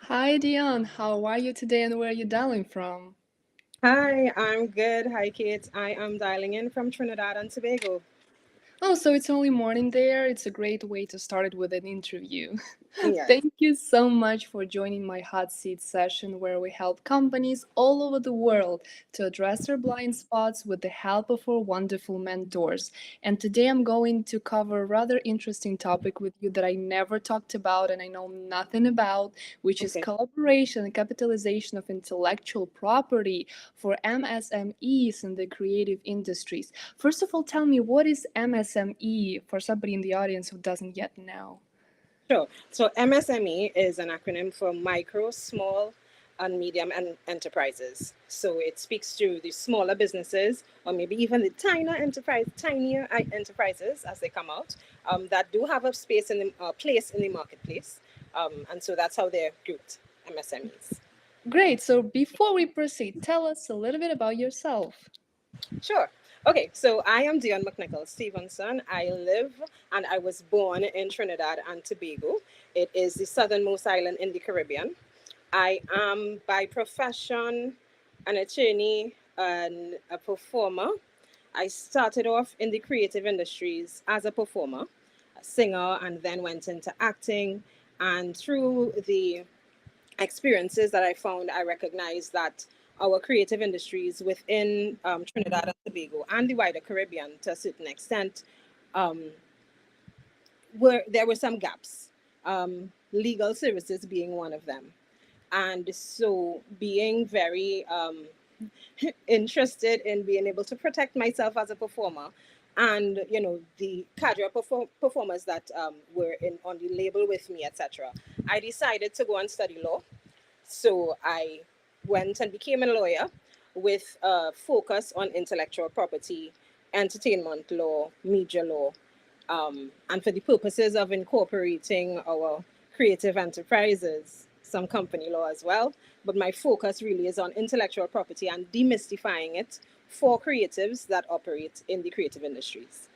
Hi Dion, how are you today and where are you dialing from? Hi, I'm good. Hi, Kate. I am dialing in from Trinidad and Tobago. Oh, so it's only morning there. It's a great way to start it with an interview. Yes. Thank you so much for joining my hot seat session where we help companies all over the world to address their blind spots with the help of our wonderful mentors. And today I'm going to cover a rather interesting topic with you that I never talked about and I know nothing about, which is Okay. collaboration and capitalization of intellectual property for MSMEs in the creative industries. First of all, tell me what is MSME for somebody in the audience who doesn't yet know? Sure. So MSME is an acronym for micro, small, and medium and enterprises. So it speaks to the smaller businesses, or maybe even the tinier enterprises as they come out, that do have a space in the place in the marketplace, and so that's how they're grouped, MSMEs. Great. So before we proceed, tell us a little bit about yourself. Sure. Okay, so I am Dionne McNicol Stephenson. I live and I was born in Trinidad and Tobago. It is the southernmost island in the Caribbean. I am by profession an attorney and a performer. I started off in the creative industries as a performer, a singer, and then went into acting. And through the experiences that I found, I recognized that our creative industries within Trinidad and Tobago and the wider Caribbean, to a certain extent, um, were there were some gaps. Legal services being one of them, and so being very interested in being able to protect myself as a performer, and the cadre of performers that were in on the label with me, etc. I decided to go and study law, so I went and became a lawyer with a focus on intellectual property, entertainment law, media law, and for the purposes of incorporating our creative enterprises, some company law as well. But my focus really is on intellectual property and demystifying it for creatives that operate in the creative industries.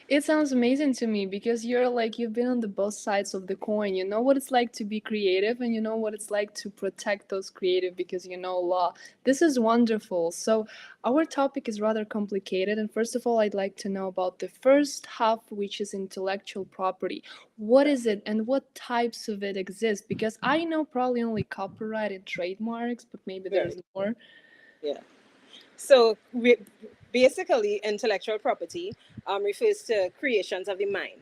It sounds amazing to me because you've been on the both sides of the coin. You know what it's like to be creative and you know what it's like to protect those creative because you know law. This is wonderful. So, our topic is rather complicated and first of all, I'd like to know about the first half which is intellectual property. What is it and what types of it exist? Because I know probably only copyright and trademarks, but maybe there's Right. more. Yeah. So basically, intellectual property refers to creations of the mind,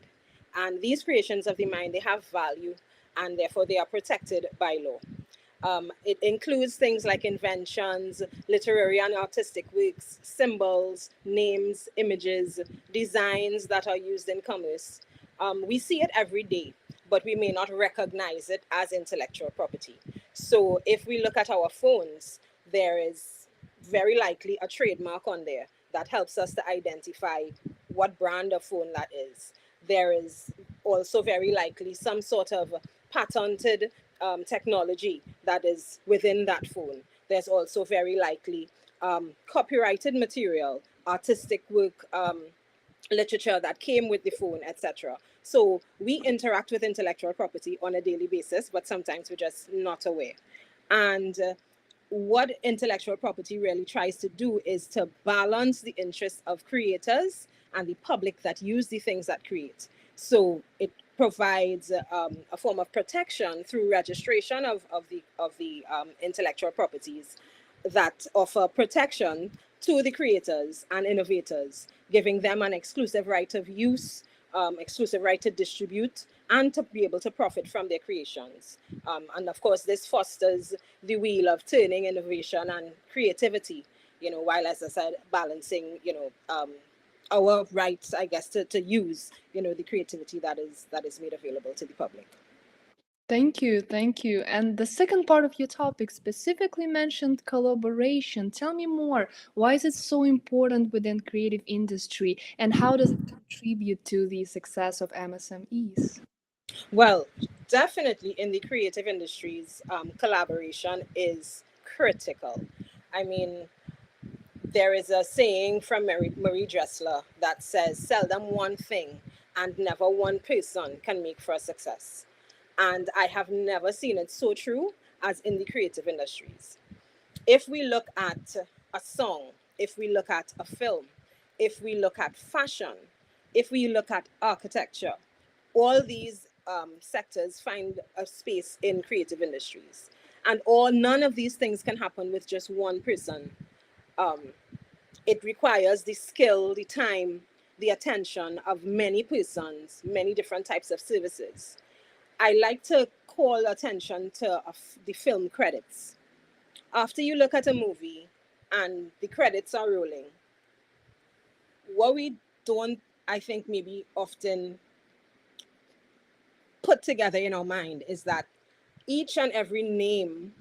and these creations of the mind, they have value, and therefore they are protected by law. It includes things like inventions, literary and artistic works, symbols, names, images, designs that are used in commerce. We see it every day, but we may not recognize it as intellectual property. So if we look at our phones, there is very likely a trademark on there that helps us to identify what brand of phone that is. There is also very likely some sort of patented technology that is within that phone. There's also very likely copyrighted material, artistic work, literature that came with the phone, etc. So we interact with intellectual property on a daily basis, but sometimes we're just not aware. And what intellectual property really tries to do is to balance the interests of creators and the public that use the things that create. So it provides a form of protection through registration of the intellectual properties that offer protection to the creators and innovators, giving them an exclusive right of use, exclusive right to distribute, and to be able to profit from their creations. And of course, this fosters the wheel of turning innovation and creativity, while, as I said, balancing, our rights, I guess, to use, the creativity that is made available to the public. Thank you, thank you. And the second part of your topic specifically mentioned collaboration. Tell me more. Why is it so important within creative industry and how does it contribute to the success of MSMEs? Well, definitely in the creative industries, collaboration is critical. I mean, there is a saying from Marie Dressler that says, seldom one thing and never one person can make for a success. And I have never seen it so true as in the creative industries. If we look at a song, if we look at a film, if we look at fashion, if we look at architecture, all these sectors find a space in creative industries. And none of these things can happen with just one person. Um, it requires the skill, the time, the attention of many persons, many different types of services. I like to call attention to the film credits. After you look at a movie and the credits are rolling, what we don't, I think, maybe often put together in our mind is that each and every name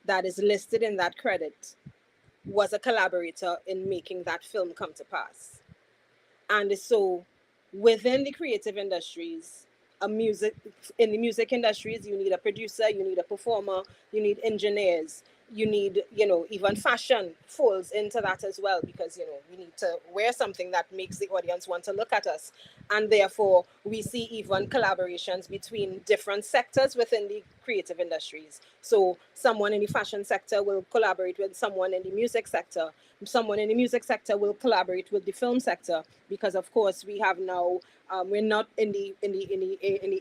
that is listed in that credit was a collaborator in making that film come to pass. And so within the creative industries, a music in the music industries, you need a producer, you need a performer, you need engineers, you need, even fashion falls into that as well, because we need to wear something that makes the audience want to look at us. And therefore we see even collaborations between different sectors within the creative industries. So someone in the fashion sector will collaborate with someone in the music sector, someone in the music sector will collaborate with the film sector, because of course we have now, we're not in the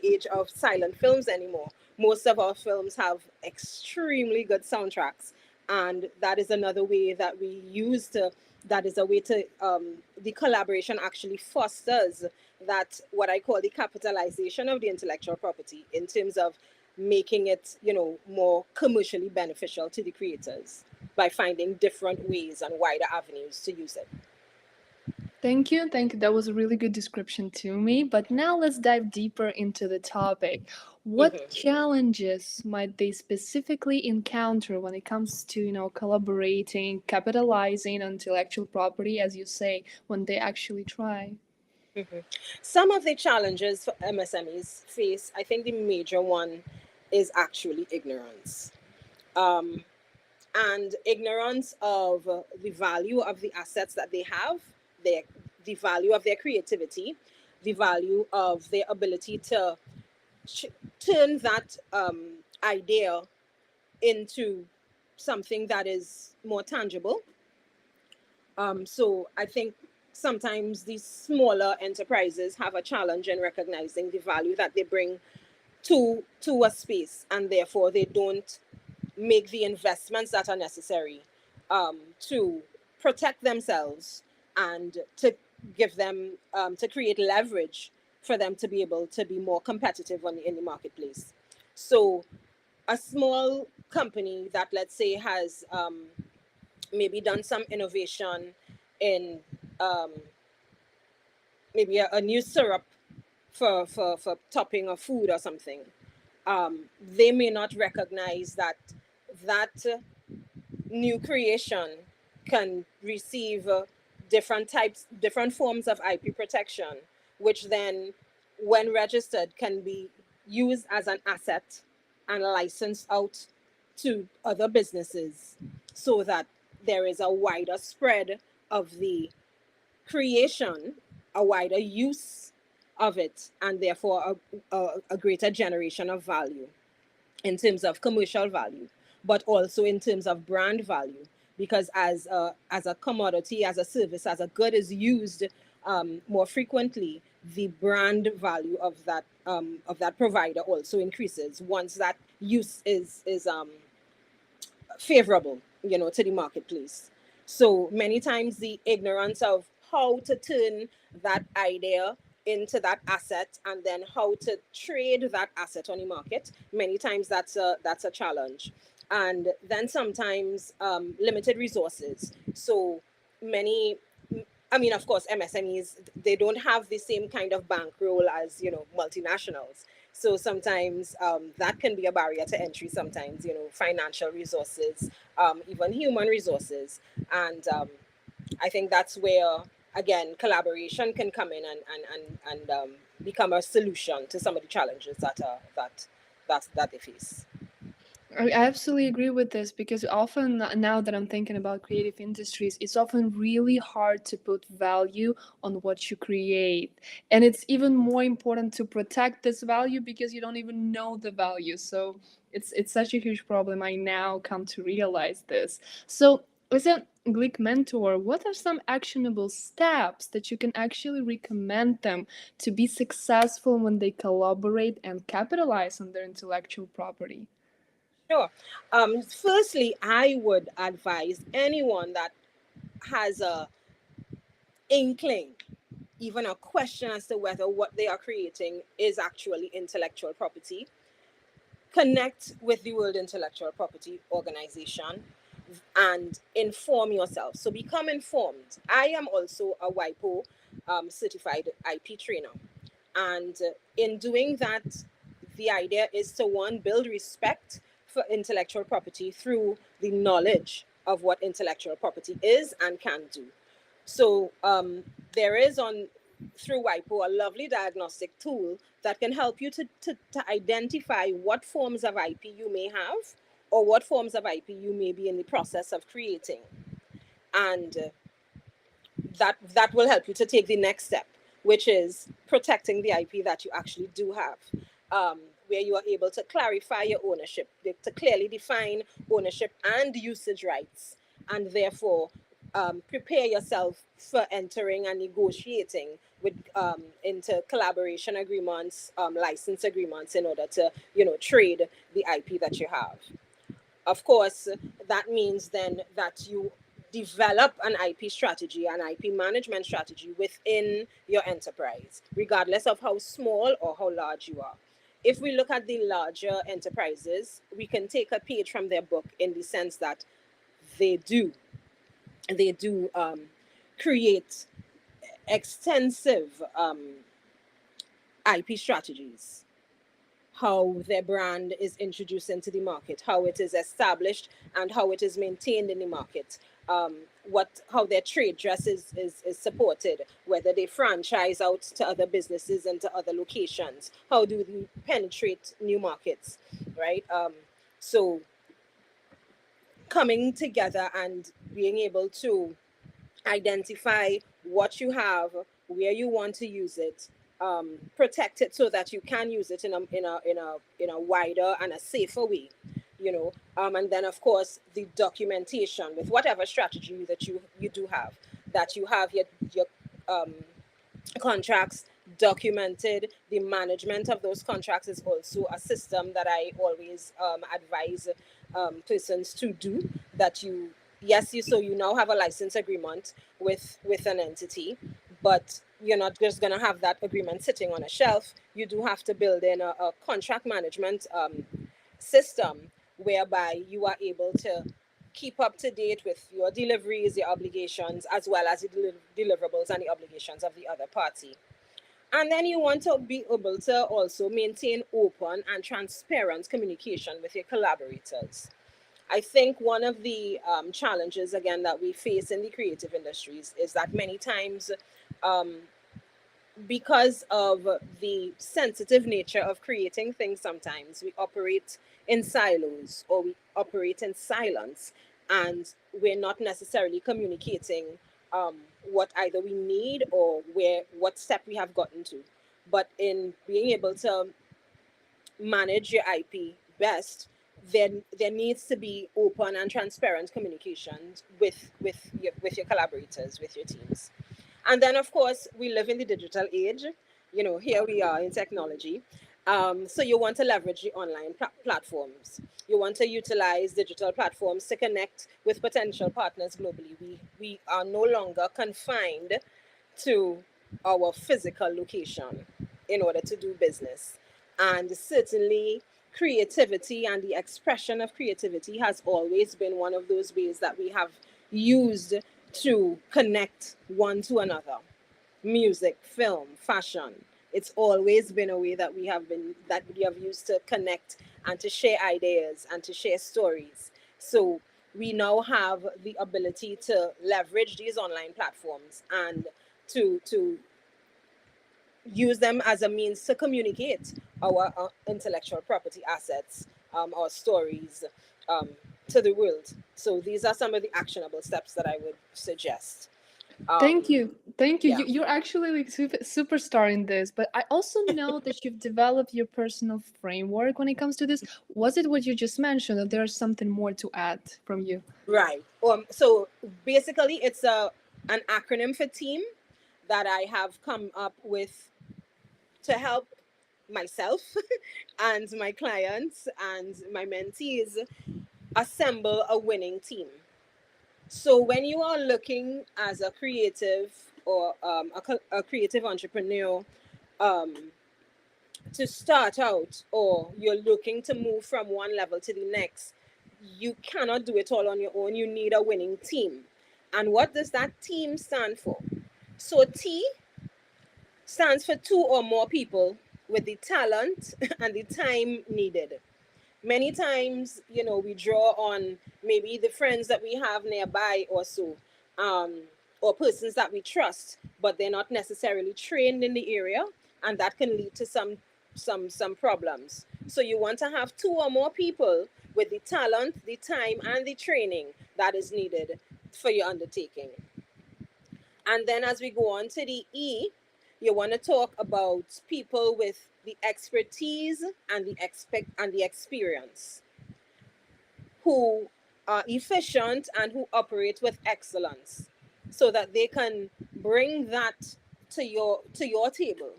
age of silent films anymore. Most of our films have extremely good soundtracks, and that is another way that we use to that is a way to the collaboration actually fosters that, what I call the capitalization of the intellectual property, in terms of making it more commercially beneficial to the creators by finding different ways and wider avenues to use it. Thank you. Thank you. That was a really good description to me. But now let's dive deeper into the topic. What Mm-hmm. challenges might they specifically encounter when it comes to, collaborating, capitalizing on intellectual property, as you say, when they actually try? Mm-hmm. Some of the challenges for MSMEs face, I think the major one is actually ignorance. Um, and ignorance of the value of the assets that they have, their, the value of their creativity, the value of their ability to ch- turn that idea into something that is more tangible. So I think sometimes these smaller enterprises have a challenge in recognizing the value that they bring to a space, and therefore they don't make the investments that are necessary to protect themselves, and to give them to create leverage for them to be able to be more competitive in the marketplace. So a small company that, let's say, has maybe done some innovation in um, maybe a new syrup for topping of food or something, they may not recognize that that new creation can receive different forms of IP protection, which then, when registered, can be used as an asset and licensed out to other businesses, so that there is a wider spread of the creation, a wider use of it, and therefore a greater generation of value in terms of commercial value, but also in terms of brand value. Because as a commodity, as a service, as a good is used more frequently, the brand value of that provider also increases once that use is favorable, to the marketplace. So many times the ignorance of how to turn that idea into that asset, and then how to trade that asset on the market, many times that's a challenge. And then sometimes limited resources. So many, I mean, of course, MSMEs, they don't have the same kind of bankroll as multinationals. So sometimes that can be a barrier to entry. Sometimes financial resources, even human resources, and I think that's where, again, collaboration can come in and become a solution to some of the challenges that they face. I absolutely agree with this because often now that I'm thinking about creative industries, it's often really hard to put value on what you create. And it's even more important to protect this value because you don't even know the value. So it's such a huge problem. I now come to realize this. So as a Gleek mentor, what are some actionable steps that you can actually recommend them to be successful when they collaborate and capitalize on their intellectual property? Sure. Firstly, I would advise anyone that has a inkling, even a question as to whether what they are creating is actually intellectual property, connect with the World Intellectual Property Organization and inform yourself. So become informed. I am also a WIPO certified IP trainer. And in doing that, the idea is to one, build respect for intellectual property through the knowledge of what intellectual property is and can do. So there is on through WIPO a lovely diagnostic tool that can help you to identify what forms of IP you may have or what forms of IP you may be in the process of creating. And that will help you to take the next step, which is protecting the IP that you actually do have, where you are able to clarify your ownership, to clearly define ownership and usage rights, and therefore prepare yourself for entering and negotiating with into collaboration agreements, license agreements, in order to trade the IP that you have. Of course, that means then that you develop an IP strategy, an IP management strategy within your enterprise, regardless of how small or how large you are. If we look at the larger enterprises, we can take a page from their book in the sense that they do they do create extensive IP strategies, how their brand is introduced into the market, how it is established, and how it is maintained in the market. What how their trade dress is supported, whether they franchise out to other businesses and to other locations, how do they penetrate new markets, right? So coming together and being able to identify what you have, where you want to use it, protect it so that you can use it in a wider and a safer way, and then of course the documentation with whatever strategy that you do have, that you have your um, contracts documented. The management of those contracts is also a system that I always advise persons to do. That you yes you so you now have a license agreement with an entity, but you're not just going to have that agreement sitting on a shelf. You do have to build in a contract management system whereby you are able to keep up to date with your deliveries, your obligations, as well as the deliverables and the obligations of the other party. And then you want to be able to also maintain open and transparent communication with your collaborators. I think one of the challenges, again, that we face in the creative industries is that many times, um, because of the sensitive nature of creating things, sometimes we operate in silos or we operate in silence, and we're not necessarily communicating what either we need or where what step we have gotten to. But in being able to manage your IP best, then there needs to be open and transparent communications with your collaborators, with your teams. And then, of course, we live in the digital age. Here we are in technology. So you want to leverage the online platforms. You want to utilize digital platforms to connect with potential partners globally. We are no longer confined to our physical location in order to do business. And certainly, creativity and the expression of creativity has always been one of those ways that we have used to connect one to another. Music, film, fashion. It's always been a way that we have used to connect and to share ideas and to share stories. So we now have the ability to leverage these online platforms and to use them as a means to communicate our intellectual property assets or stories um, to the world. So these are some of the actionable steps that I would suggest. Um, Thank you. Thank you. yeah. You're actually like superstar in this, but I also know that you've developed your personal framework when it comes to this. Was it what you just mentioned, or there's something more to add from you? Right. So basically, it's a an acronym for team that I have come up with to help myself and my clients and my mentees assemble a winning team. So when you are looking as a creative or a creative entrepreneur um, to start out, or you're looking to move from one level to the next, you cannot do it all on your own. You need a winning team. And what does that team stand for? So T stands for two or more people with the talent and the time needed. Many times, we draw on maybe the friends that we have nearby or so, um, or persons that we trust, but they're not necessarily trained in the area, and that can lead to some problems. So you want to have two or more people with the talent, the time, and the training that is needed for your undertaking. And then as we go on to the E, you want to talk about people with the expertise and the experience, who are efficient and who operate with excellence, so that they can bring that to your table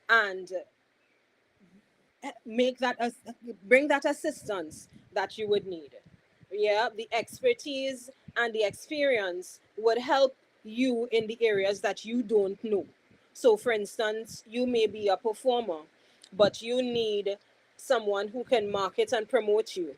and make that bring that assistance that you would need. Yeah, the expertise and the experience would help you in the areas that you don't know. So for instance, you may be a performer, but you need someone who can market and promote you.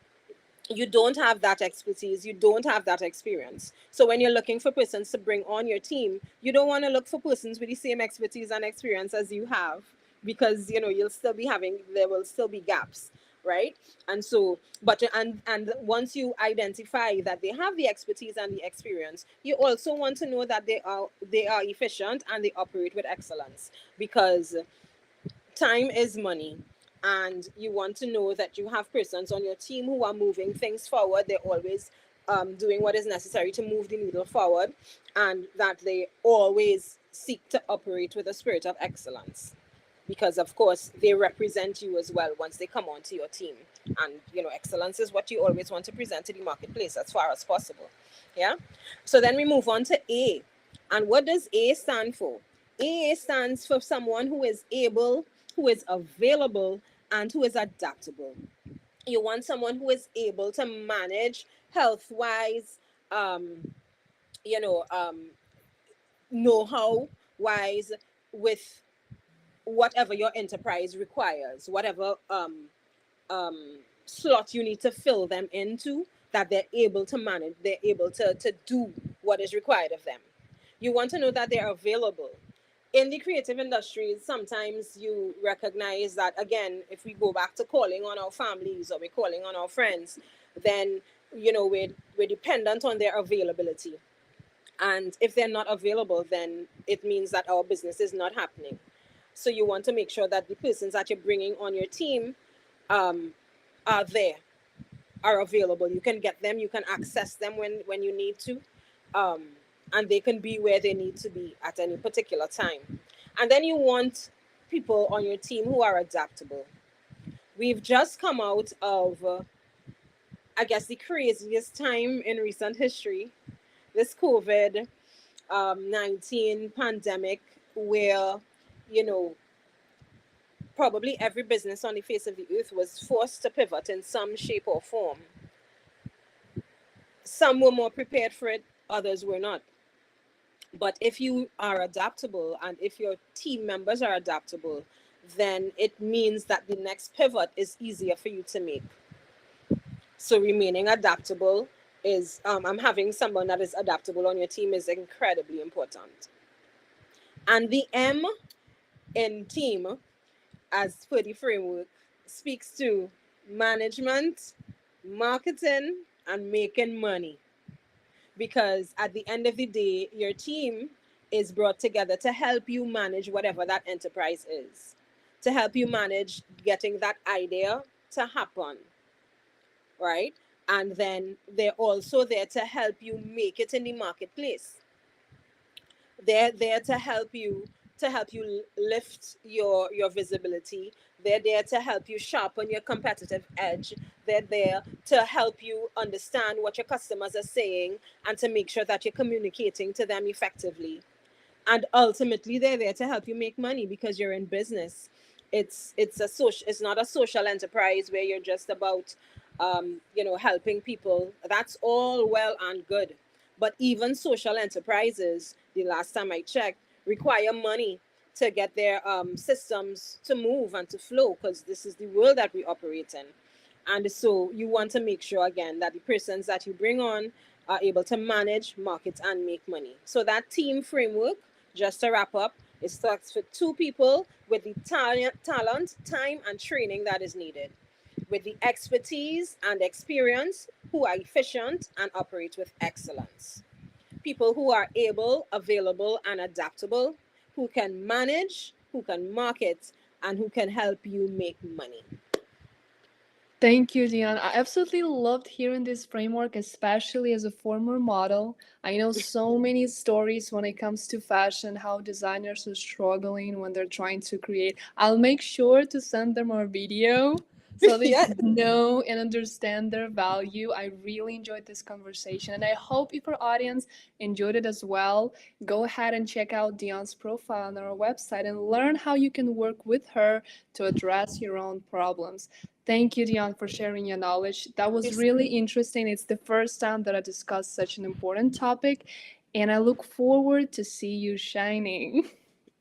You don't have that expertise, you don't have that experience. So when you're looking for persons to bring on your team, you don't want to look for persons with the same expertise and experience as you have, because you'll still be having there will still be gaps, right? And so, but and once you identify that they have the expertise and the experience, you also want to know that they are efficient and they operate with excellence, because time is money, and you want to know that you have persons on your team who are moving things forward. They're always doing what is necessary to move the needle forward, and that they always seek to operate with a spirit of excellence, because of course they represent you as well once they come onto your team. And excellence is what you always want to present to the marketplace as far as possible. Yeah. So then we move on to A. And what does A stand for? A stands for someone who is able, who is available, and who is adaptable. You want someone who is able to manage health wise, um, you know um, know how wise, with whatever your enterprise requires, whatever slot you need to fill them into, that they're able to manage, they're able to do what is required of them. You want to know that they're available. In the creative industries, sometimes you recognize that, again, if we go back to calling on our families or we're calling on our friends, then we're dependent on their availability. And if they're not available, then it means that our business is not happening. So you want to make sure that the persons that you're bringing on your team um, are there, are available. You can get them, you can access them when you need to, um, and they can be where they need to be at any particular time. And then you want people on your team who are adaptable. We've just come out of, I guess, the craziest time in recent history, this COVID 19 pandemic, where, you know, probably every business on the face of the earth was forced to pivot in some shape or form. Some were more prepared for it, others were not. But if you are adaptable and if your team members are adaptable, then it means that the next pivot is easier for you to make. So remaining adaptable is, I'm having someone that is adaptable on your team is incredibly important. And the M in team, as per the framework, speaks to management, marketing, and making money. Because at the end of the day, your team is brought together to help you manage whatever that enterprise is, to help you manage getting that idea to happen, right? And then they're also there to help you make it in the marketplace. They're there to help you lift your visibility. They're there to help you sharpen your competitive edge. They're there to help you understand what your customers are saying and to make sure that you're communicating to them effectively. And ultimately they're there to help you make money because you're in business. It's not a social enterprise where you're just about helping people. That's all well and good, but even social enterprises, the last time I checked, require money to get their systems to move and to flow, because this is the world that we operate in. And so you want to make sure again that the persons that you bring on are able to manage, market, and make money. So that team framework, just to wrap up, it starts for two people with the talent, time, and training that is needed, with the expertise and experience, who are efficient and operate with excellence. People who are able, available, and adaptable, who can manage, who can market, and who can help you make money. Thank you, Dion. I absolutely loved hearing this framework, especially as a former model. I know so many stories when it comes to fashion, how designers are struggling when they're trying to create. I'll make sure to send them our video so they Yeah. could know and understand their value. I really enjoyed this conversation, and I hope if our audience enjoyed it as well, go ahead and check out Dion's profile on our website and learn how you can work with her to address your own problems. Thank you, Dion, for sharing your knowledge. That was really interesting. It's the first time that I discussed such an important topic, and I look forward to see you shining.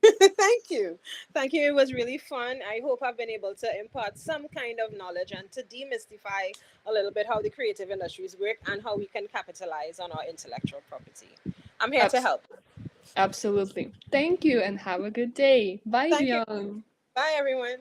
Thank you. Thank you. It was really fun. I hope I've been able to impart some kind of knowledge and to demystify a little bit how the creative industries work and how we can capitalize on our intellectual property. I'm here to Abs- help. Absolutely. Thank you, and have a good day. Bye, Thank you. Dion. Bye, everyone.